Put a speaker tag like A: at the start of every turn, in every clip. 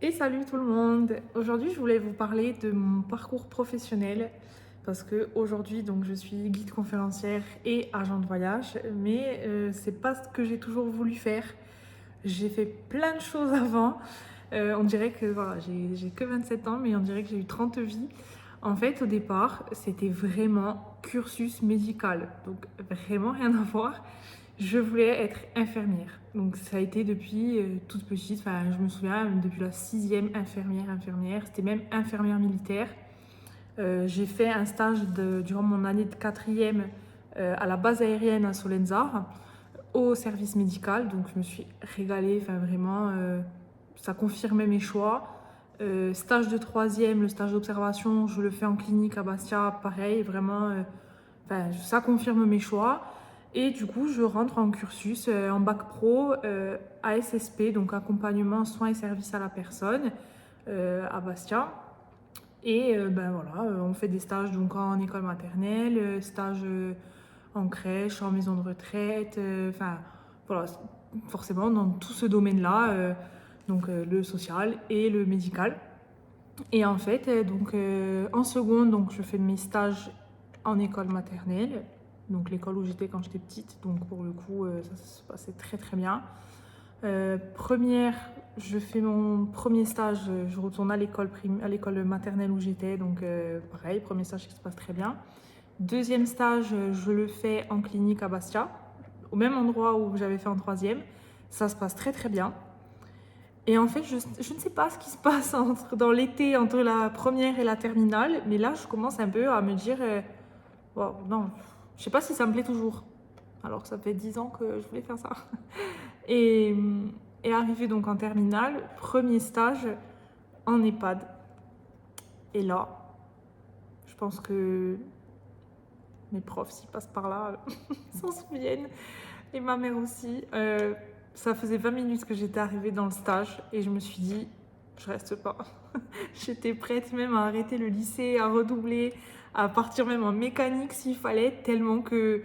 A: Et salut tout le monde! Aujourd'hui, je voulais vous parler de mon parcours professionnel parce que aujourd'hui, donc, je suis guide conférencière et agent de voyage, mais c'est pas ce que j'ai toujours voulu faire. J'ai fait plein de choses avant. On dirait que voilà, j'ai que 27 ans, mais on dirait que j'ai eu 30 vies. En fait, au départ, c'était vraiment cursus médical, donc vraiment rien à voir. Je voulais être infirmière. Donc ça a été depuis toute petite, enfin je me souviens depuis la sixième infirmière, c'était même infirmière militaire. J'ai fait un stage durant mon année de quatrième à la base aérienne à Solenzar, au service médical, donc je me suis régalée, enfin vraiment, ça confirmait mes choix. Stage de troisième, le stage d'observation, je le fais en clinique à Bastia, pareil, vraiment, ça confirme mes choix. Et du coup, je rentre en cursus en bac pro ASSP, donc accompagnement, soins et services à la personne à Bastia. Et voilà, on fait des stages donc en école maternelle, stages en crèche, en maison de retraite, voilà, forcément dans tout ce domaine-là, le social et le médical. Et en fait, en seconde, donc je fais mes stages en école maternelle, donc l'école où j'étais quand j'étais petite, donc pour le coup, ça se passait très très bien. Première, je fais mon premier stage, je retourne à à l'école maternelle où j'étais, donc pareil, premier stage qui se passe très bien. Deuxième stage, je le fais en clinique à Bastia, au même endroit où j'avais fait en troisième. Ça se passe très très bien. Et en fait, je ne sais pas ce qui se passe dans l'été entre la première et la terminale, mais là, je commence un peu à me dire, wow, non, je sais pas si ça me plaît toujours, alors que ça fait 10 ans que je voulais faire ça. Et, et arrivé donc en terminale, premier stage en EHPAD. Et là, je pense que mes profs, s'ils passent par là, s'en souviennent. Et ma mère aussi. Ça faisait 20 minutes que j'étais arrivée dans le stage et je me suis dit, je reste pas. J'étais prête même à arrêter le lycée, à redoubler, à partir même en mécanique s'il fallait, tellement que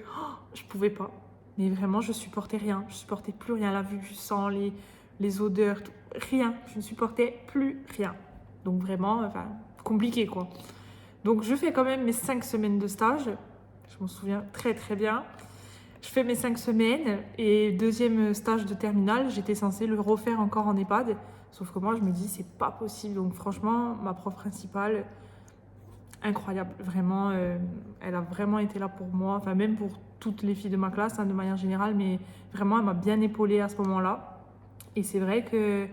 A: je pouvais pas. Mais vraiment, je supportais rien. Je supportais plus rien. La vue du sang, les odeurs, tout, rien. Je ne supportais plus rien. Donc vraiment, compliqué quoi. Donc je fais quand même mes 5 semaines de stage. Je m'en souviens très très bien. Je fais mes 5 semaines et deuxième stage de terminale, j'étais censée le refaire encore en EHPAD. Sauf que moi, je me dis, c'est pas possible. Donc franchement, ma prof principale, incroyable. Vraiment, elle a vraiment été là pour moi. Enfin, même pour toutes les filles de ma classe, hein, de manière générale. Mais vraiment, elle m'a bien épaulée à ce moment-là. Et c'est vrai que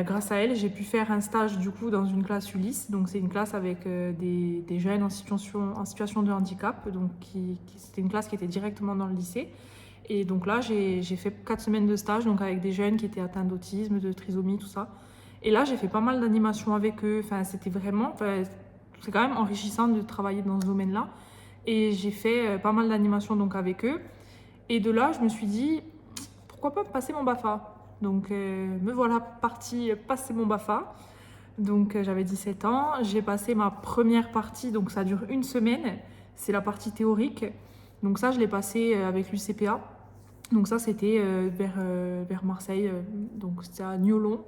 A: grâce à elle, j'ai pu faire un stage du coup dans une classe Ulysse. Donc c'est une classe avec des jeunes en situation de handicap. Donc c'était une classe qui était directement dans le lycée. Et donc là, j'ai fait 4 semaines de stage donc avec des jeunes qui étaient atteints d'autisme, de trisomie, tout ça. Et là, j'ai fait pas mal d'animations avec eux. Enfin, c'était vraiment... c'est quand même enrichissant de travailler dans ce domaine-là. Et j'ai fait pas mal d'animations donc avec eux. Et de là, je me suis dit, pourquoi pas passer mon BAFA. Donc me voilà partie passer mon BAFA. Donc j'avais 17 ans, j'ai passé ma première partie, donc ça dure une semaine, c'est la partie théorique. Donc ça je l'ai passé avec l'UCPA. Donc ça c'était vers Marseille, donc c'était à Niolon.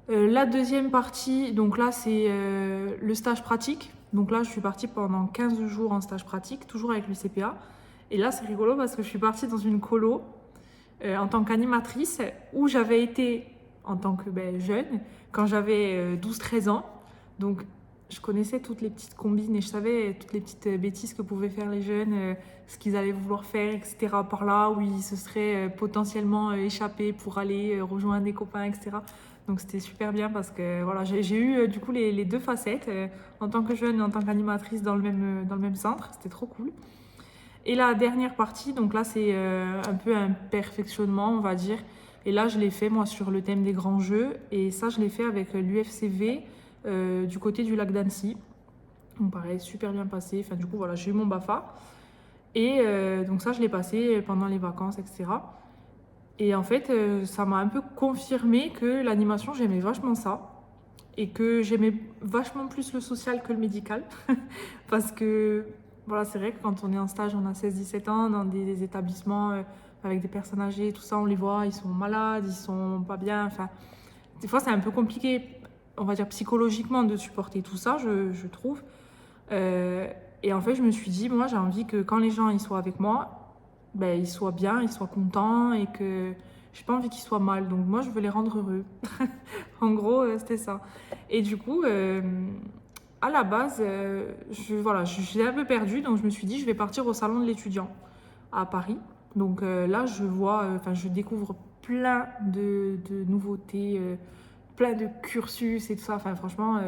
A: La deuxième partie, donc là c'est le stage pratique. Donc là je suis partie pendant 15 jours en stage pratique, toujours avec l'UCPA. Et là c'est rigolo parce que je suis partie dans une colo en tant qu'animatrice où j'avais été en tant que jeune quand j'avais 12-13 ans. Donc je connaissais toutes les petites combines et je savais toutes les petites bêtises que pouvaient faire les jeunes, ce qu'ils allaient vouloir faire, etc. par là, où ils se seraient potentiellement échappés pour aller rejoindre des copains, etc. Donc c'était super bien parce que voilà, j'ai eu du coup les deux facettes, en tant que jeune et en tant qu'animatrice dans le même centre. C'était trop cool. Et la dernière partie, donc là, c'est un peu un perfectionnement, on va dire. Et là, je l'ai fait, moi, sur le thème des grands jeux. Et ça, je l'ai fait avec l'UFCV du côté du lac d'Annecy. Donc, pareil, super bien passé. Enfin, du coup, voilà, j'ai eu mon BAFA. Et donc, ça, je l'ai passé pendant les vacances, etc. Et en fait, ça m'a un peu confirmé que l'animation, j'aimais vachement ça. Et que j'aimais vachement plus le social que le médical. Parce que voilà, c'est vrai que quand on est en stage, on a 16-17 ans dans des établissements avec des personnes âgées, tout ça, on les voit, ils sont malades, ils sont pas bien. Enfin, des fois c'est un peu compliqué, on va dire psychologiquement, de supporter tout ça, je trouve. Et en fait, je me suis dit, moi, j'ai envie que quand les gens ils soient avec moi, ben, ils soient bien, ils soient contents et que j'ai pas envie qu'ils soient mal. Donc moi, je veux les rendre heureux. En gros, c'était ça. Et du coup, à la base, voilà, j'ai un peu perdu, donc je me suis dit, je vais partir au salon de l'étudiant à Paris. Donc là, je vois, enfin, je découvre plein de nouveautés, plein de cursus et tout ça. Enfin, franchement,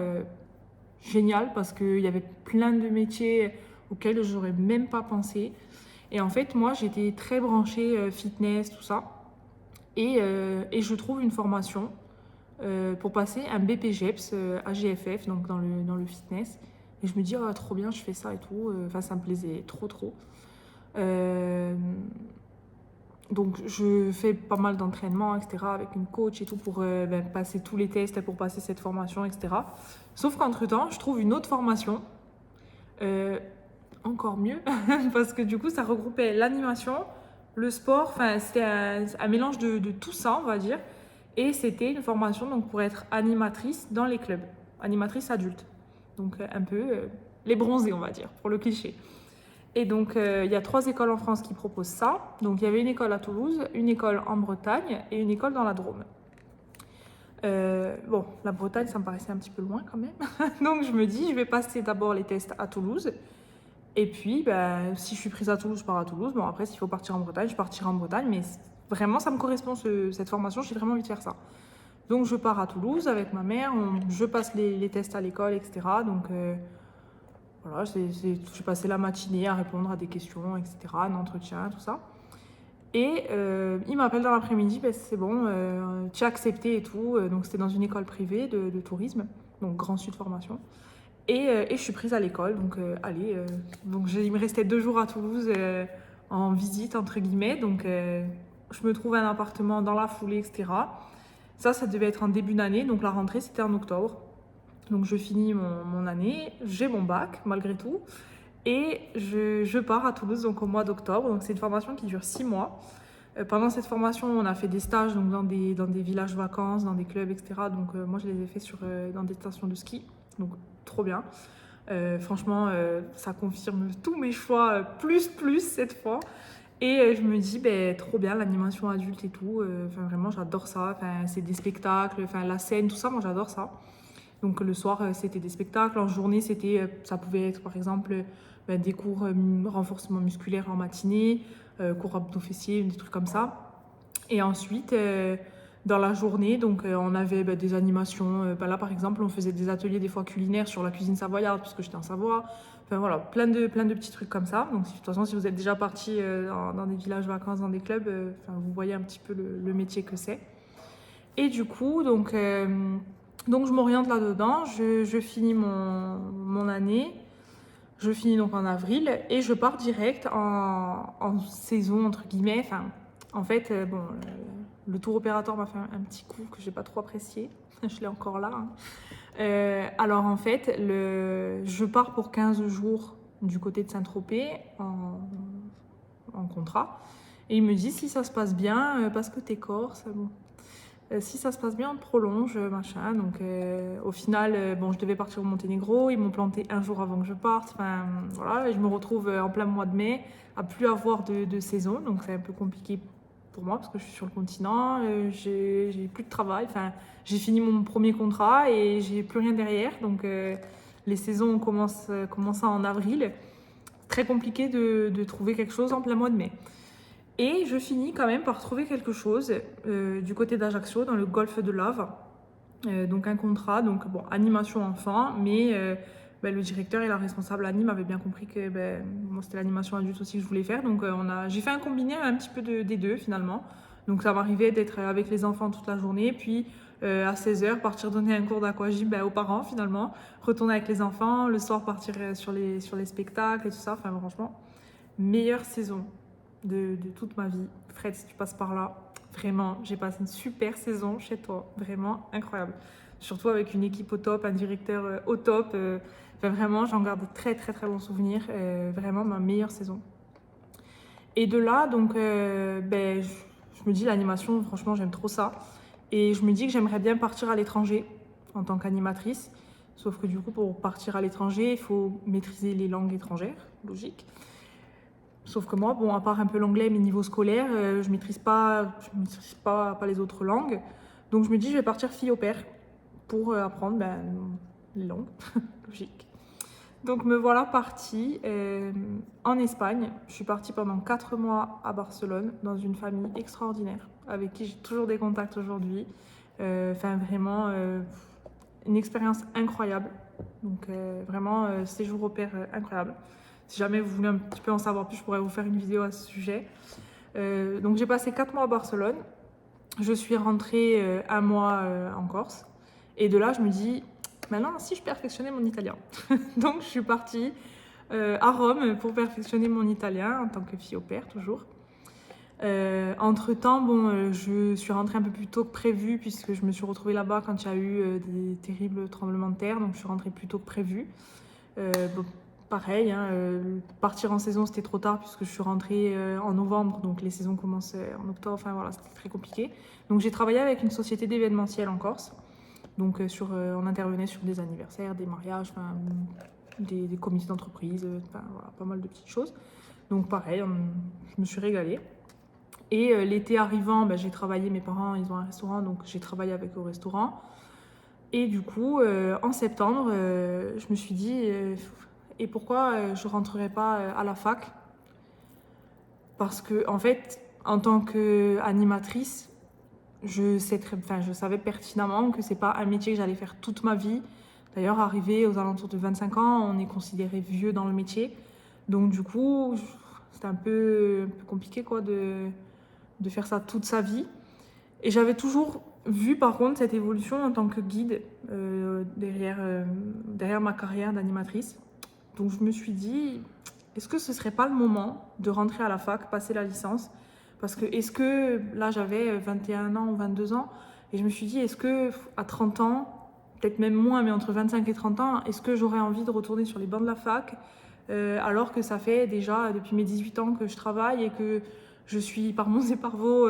A: génial parce qu'il y avait plein de métiers auxquels j'aurais même pas pensé. Et en fait, moi, j'étais très branchée fitness, tout ça. Et je trouve une formation pour passer un BPGEPS AGFF, donc dans le fitness. Et je me dis, oh, trop bien, je fais ça et tout. Enfin, ça me plaisait trop, trop. Euh, donc, je fais pas mal d'entraînements, etc., avec une coach et tout pour passer tous les tests, pour passer cette formation, etc. Sauf qu'entre-temps, je trouve une autre formation, euh, encore mieux, parce que du coup, ça regroupait l'animation, le sport, enfin, c'était un mélange de tout ça, on va dire. Et c'était une formation donc, pour être animatrice dans les clubs, animatrice adulte. Donc, un peu les bronzés, on va dire, pour le cliché. Et donc, il y a 3 écoles en France qui proposent ça. Donc, il y avait une école à Toulouse, une école en Bretagne et une école dans la Drôme. Bon, la Bretagne, ça me paraissait un petit peu loin quand même. Donc, je me dis, je vais passer d'abord les tests à Toulouse. Et puis, ben, si je suis prise à Toulouse, je pars à Toulouse. Bon, après, s'il faut partir en Bretagne, je partirai en Bretagne. Mais vraiment, ça me correspond, cette formation. J'ai vraiment envie de faire ça. Donc, je pars à Toulouse avec ma mère. Je passe les tests à l'école, etc. Donc, voilà, j'ai passé la matinée à répondre à des questions, etc., un entretien, tout ça. Et il m'appelle dans l'après-midi, ben, c'est bon, tu as accepté et tout. Donc c'était dans une école privée de tourisme, donc Grand Sud Formation. Et je suis prise à l'école, donc allez. Donc il me restait 2 jours à Toulouse en visite, entre guillemets. Donc je me trouve un appartement dans la foulée, etc. Ça devait être en début d'année, donc la rentrée c'était en octobre. Donc je finis mon année, j'ai mon bac malgré tout. Et je pars à Toulouse donc au mois d'octobre. Donc c'est une formation qui dure 6 mois. Pendant cette formation, on a fait des stages donc dans des villages vacances, dans des clubs, etc. Donc moi, je les ai fait dans des stations de ski. Donc trop bien. Franchement, ça confirme tous mes choix, plus cette fois. Et je me dis, ben, trop bien, l'animation adulte et tout. Enfin, vraiment, j'adore ça. Enfin, c'est des spectacles, enfin, la scène, tout ça, moi, j'adore ça. Donc le soir, c'était des spectacles. En journée, ça pouvait être par exemple des cours renforcement musculaire en matinée, cours abdos-fessiers, des trucs comme ça. Et ensuite, dans la journée, donc on avait des animations. Là, par exemple, on faisait des ateliers des fois culinaires sur la cuisine savoyarde, puisque j'étais en Savoie. Enfin voilà, plein de petits trucs comme ça. Donc de toute façon, si vous êtes déjà parti dans des villages vacances, dans des clubs, vous voyez un petit peu le métier que c'est. Et du coup, donc je m'oriente là-dedans, je finis mon année, je finis donc en avril et je pars direct en saison, entre guillemets. Enfin, en fait, le tour opérateur m'a fait un petit coup que j'ai pas trop apprécié. Je l'ai encore là, hein. Alors en fait, je pars pour 15 jours du côté de Saint-Tropez en contrat. Et il me dit si ça se passe bien, parce que t'es corse, bon, si ça se passe bien, on prolonge, machin. Donc, au final, bon, je devais partir au Monténégro. Ils m'ont planté un jour avant que je parte. Enfin, voilà, et je me retrouve en plein mois de mai à plus avoir de saison. Donc, c'est un peu compliqué pour moi parce que je suis sur le continent. J'ai plus de travail. Enfin, j'ai fini mon premier contrat et j'ai plus rien derrière. Donc, les saisons commencent en avril. Très compliqué de trouver quelque chose en plein mois de mai. Et je finis quand même par trouver quelque chose du côté d'Ajaccio, dans le golfe de Lave. Donc un contrat, donc bon, animation enfant, mais le directeur et la responsable anime avaient bien compris que moi c'était l'animation adulte aussi que je voulais faire. Donc j'ai fait un combiné un petit peu des deux finalement. Donc ça m'arrivait d'être avec les enfants toute la journée, puis à 16h partir donner un cours d'aquagym aux parents finalement, retourner avec les enfants, le soir partir sur les spectacles et tout ça. Enfin franchement, meilleure saison de toute ma vie. Fred, si tu passes par là, vraiment, j'ai passé une super saison chez toi. Vraiment incroyable. Surtout avec une équipe au top, un directeur au top. Vraiment, j'en garde de très très très bons souvenirs. Vraiment ma meilleure saison. Et de là, donc, je me dis l'animation, franchement, j'aime trop ça. Et je me dis que j'aimerais bien partir à l'étranger en tant qu'animatrice. Sauf que du coup, pour partir à l'étranger, il faut maîtriser les langues étrangères, logique. Sauf que moi, bon, à part un peu l'anglais, mais niveau scolaire, je maîtrise pas les autres langues. Donc je me dis, je vais partir fille au père pour apprendre les langues, logique. Donc me voilà partie en Espagne. Je suis partie pendant 4 mois à Barcelone dans une famille extraordinaire avec qui j'ai toujours des contacts aujourd'hui. Enfin vraiment une expérience incroyable. Donc vraiment séjour au pair incroyable. Si jamais vous voulez un petit peu en savoir plus, je pourrais vous faire une vidéo à ce sujet. Donc j'ai passé 4 mois à Barcelone. Je suis rentrée un mois en Corse. Et de là, je me dis, maintenant, si je perfectionnais mon italien. Donc je suis partie à Rome pour perfectionner mon italien en tant que fille au père, toujours. Entre-temps, bon, je suis rentrée un peu plus tôt que prévu puisque je me suis retrouvée là-bas quand il y a eu des terribles tremblements de terre. Donc je suis rentrée plus tôt que prévu. Bon, pareil, hein, partir en saison c'était trop tard puisque je suis rentrée en novembre, donc les saisons commencent en octobre, enfin voilà, c'était très compliqué. Donc j'ai travaillé avec une société d'événementiel en Corse, donc on intervenait sur des anniversaires, des mariages, des comités d'entreprise, voilà, pas mal de petites choses. Donc pareil, je me suis régalée. Et l'été arrivant, j'ai travaillé, mes parents ils ont un restaurant, donc j'ai travaillé avec eux au restaurant. Et du coup, en septembre, je me suis dit, et pourquoi je ne rentrerai pas à la fac? Parce que, en fait, en tant qu'animatrice, je savais pertinemment que ce n'est pas un métier que j'allais faire toute ma vie. D'ailleurs, arrivé aux alentours de 25 ans, on est considéré vieux dans le métier. Donc, du coup, c'était un peu compliqué quoi, de faire ça toute sa vie. Et j'avais toujours vu par contre cette évolution en tant que guide derrière ma carrière d'animatrice. Donc je me suis dit, est-ce que ce serait pas le moment de rentrer à la fac, passer la licence? Parce que là j'avais 21 ans ou 22 ans, et je me suis dit, est-ce que à 30 ans, peut-être même moins, mais entre 25 et 30 ans, est-ce que j'aurais envie de retourner sur les bancs de la fac alors que ça fait déjà depuis mes 18 ans que je travaille et que je suis par Mons et par Vaux,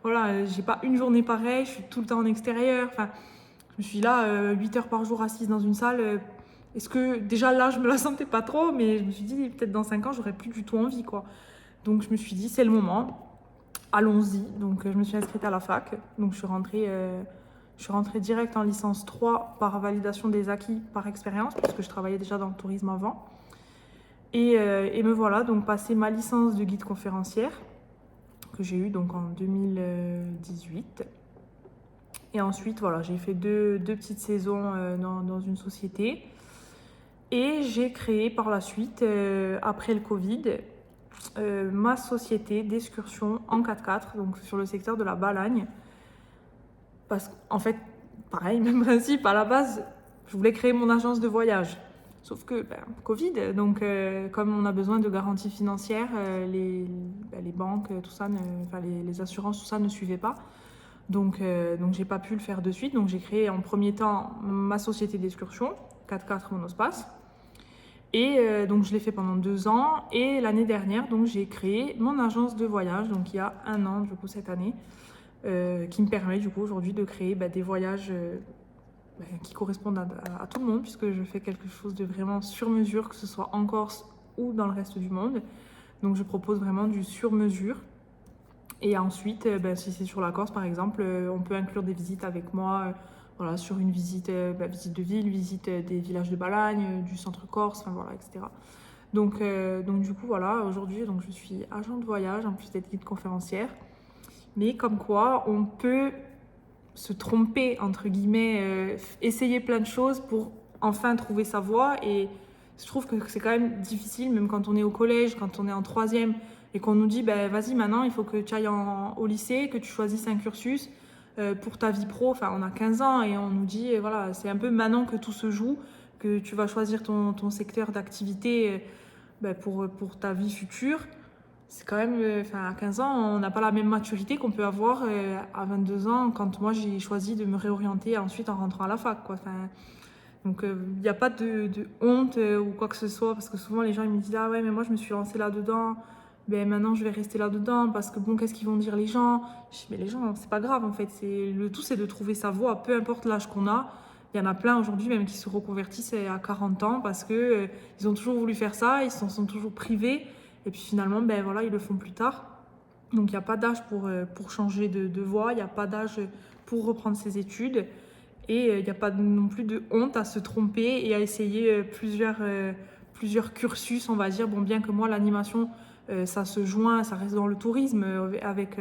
A: voilà, j'ai pas une journée pareille, je suis tout le temps en extérieur. Enfin, je suis là 8 heures par jour assise dans une salle. Est-ce que déjà là, je me la sentais pas trop, mais je me suis dit peut-être dans 5 ans, j'aurais plus du tout envie, quoi. Donc je me suis dit, c'est le moment, allons-y. Donc je me suis inscrite à la fac. Donc je suis rentrée direct en licence 3 par validation des acquis par expérience, puisque je travaillais déjà dans le tourisme avant. Et me voilà donc passé ma licence de guide conférencière que j'ai eu donc en 2018. Et ensuite, voilà, j'ai fait deux petites saisons dans une société. Et j'ai créé par la suite, après le Covid, ma société d'excursion en 4x4, donc sur le secteur de la Balagne. Parce qu'en fait, pareil, même principe, à la base, je voulais créer mon agence de voyage. Sauf que, Covid, donc comme on a besoin de garanties financières, les banques, tout ça, les assurances, tout ça ne suivaient pas. Donc j'ai pas pu le faire de suite. Donc j'ai créé en premier temps ma société d'excursion, 4x4 Monospace. Et donc je l'ai fait pendant 2 ans. Et l'année dernière, donc j'ai créé mon agence de voyage, donc il y a 1 an, du coup, cette année, qui me permet du coup aujourd'hui de créer des voyages qui correspondent à tout le monde, puisque je fais quelque chose de vraiment sur mesure, que ce soit en Corse ou dans le reste du monde. Donc je propose vraiment du sur mesure. Et ensuite, si c'est sur la Corse par exemple, on peut inclure des visites avec moi, voilà, sur une visite, visite de ville, visite des villages de Balagne, du centre Corse, enfin voilà, etc. Donc du coup voilà, aujourd'hui donc je suis agent de voyage en plus d'être guide conférencière. Mais comme quoi, on peut se tromper, entre guillemets, essayer plein de choses pour enfin trouver sa voie. Et je trouve que c'est quand même difficile, même quand on est au collège, quand on est en 3e, et qu'on nous dit, vas-y, maintenant, il faut que tu ailles au lycée, que tu choisisses un cursus pour ta vie pro. Enfin, on a 15 ans et on nous dit, voilà, c'est un peu maintenant que tout se joue, que tu vas choisir ton secteur d'activité pour ta vie future. C'est quand même, à 15 ans, on n'a pas la même maturité qu'on peut avoir à 22 ans quand moi j'ai choisi de me réorienter ensuite en rentrant à la fac, quoi. Donc il n'y a pas de honte ou quoi que ce soit, parce que souvent les gens ils me disent ah ouais mais moi je me suis lancée là-dedans ben maintenant je vais rester là-dedans parce que bon, qu'est-ce qu'ils vont dire les gens? Je dis, mais les gens, c'est pas grave en fait. Le tout, c'est de trouver sa voie, peu importe l'âge qu'on a. Il y en a plein aujourd'hui même qui se reconvertissent à 40 ans parce que ils ont toujours voulu faire ça, ils s'en sont toujours privés. Et puis finalement, ben voilà, ils le font plus tard. Donc il n'y a pas d'âge pour changer de voie, il n'y a pas d'âge pour reprendre ses études. Et il n'y a pas non plus de honte à se tromper et à essayer plusieurs cursus, on va dire. Bon, bien que moi, l'animation, ça se joint, ça reste dans le tourisme avec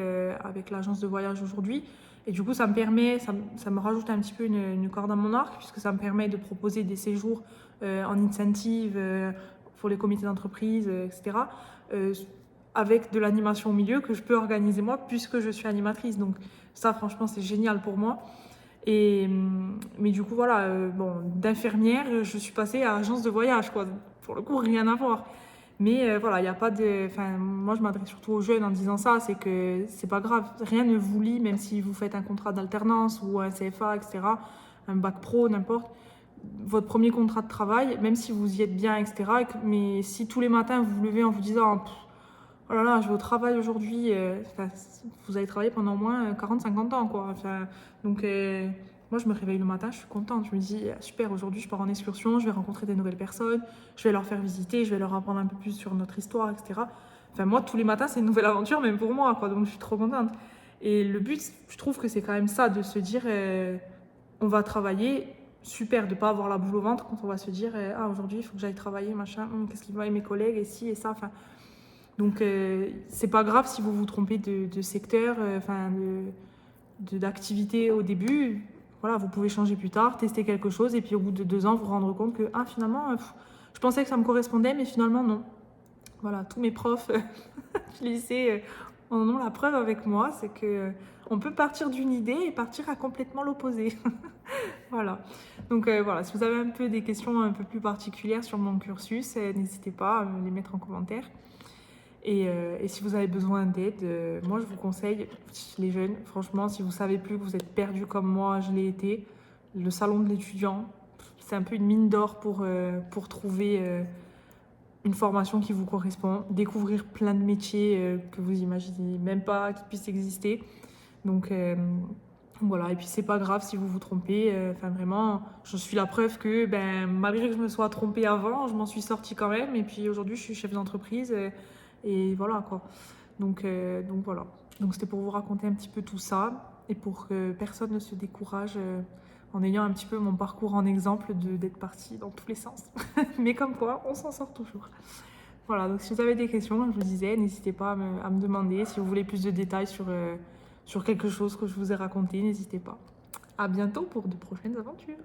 A: l'agence de voyage aujourd'hui. Et du coup, ça me rajoute un petit peu une corde à mon arc, puisque ça me permet de proposer des séjours en incentive pour les comités d'entreprise, etc. euh, avec de l'animation au milieu que je peux organiser moi, puisque je suis animatrice. Donc ça, franchement, c'est génial pour moi. Mais du coup, voilà, bon, d'infirmière, je suis passée à agence de voyage, quoi. Pour le coup, rien à voir. Mais voilà, il n'y a pas de. Enfin, moi, je m'adresse surtout aux jeunes en disant ça, c'est que c'est pas grave. Rien ne vous lie, même si vous faites un contrat d'alternance ou un CFA, etc., un bac pro, n'importe. Votre premier contrat de travail, même si vous y êtes bien, etc., mais si tous les matins vous vous levez en vous disant oh là là, je vais au travail aujourd'hui. Vous avez travaillé pendant au moins 40-50 ans, quoi. Enfin, donc, moi, je me réveille le matin, je suis contente. Je me dis, super, aujourd'hui, je pars en excursion, je vais rencontrer des nouvelles personnes, je vais leur faire visiter, je vais leur apprendre un peu plus sur notre histoire, etc. Enfin, moi, tous les matins, c'est une nouvelle aventure, même pour moi, quoi. Donc, je suis trop contente. Et le but, je trouve que c'est quand même ça, de se dire, on va travailler. Super de ne pas avoir la boule au ventre quand on va se dire, ah, aujourd'hui, il faut que j'aille travailler, machin, qu'est-ce qu'ils vont aimer mes collègues, et ci, et ça. Enfin, donc, c'est pas grave si vous vous trompez de secteur, d'activité au début. Voilà, vous pouvez changer plus tard, tester quelque chose, et puis au bout de 2 ans, vous rendre compte que, ah, finalement, je pensais que ça me correspondait, mais finalement, non. Voilà, tous mes profs du lycée en ont la preuve avec moi, c'est que on peut partir d'une idée et partir à complètement l'opposé. Voilà. Donc voilà, si vous avez un peu des questions un peu plus particulières sur mon cursus, n'hésitez pas à me les mettre en commentaire. Et si vous avez besoin d'aide, moi je vous conseille, les jeunes, franchement, si vous savez plus que vous êtes perdu comme moi, je l'ai été, le salon de l'étudiant, c'est un peu une mine d'or pour trouver une formation qui vous correspond, découvrir plein de métiers que vous imaginez même pas qu'ils puissent exister. Donc voilà, et puis c'est pas grave si vous vous trompez, enfin vraiment, je suis la preuve que malgré que je me sois trompée avant, je m'en suis sortie quand même, et puis aujourd'hui je suis chef d'entreprise. Et voilà quoi. Donc voilà. Donc c'était pour vous raconter un petit peu tout ça et pour que personne ne se décourage en ayant un petit peu mon parcours en exemple d'être partie dans tous les sens. Mais comme quoi, on s'en sort toujours. Voilà, donc si vous avez des questions, comme je vous disais, n'hésitez pas à me demander. Si vous voulez plus de détails sur quelque chose que je vous ai raconté, n'hésitez pas. À bientôt pour de prochaines aventures.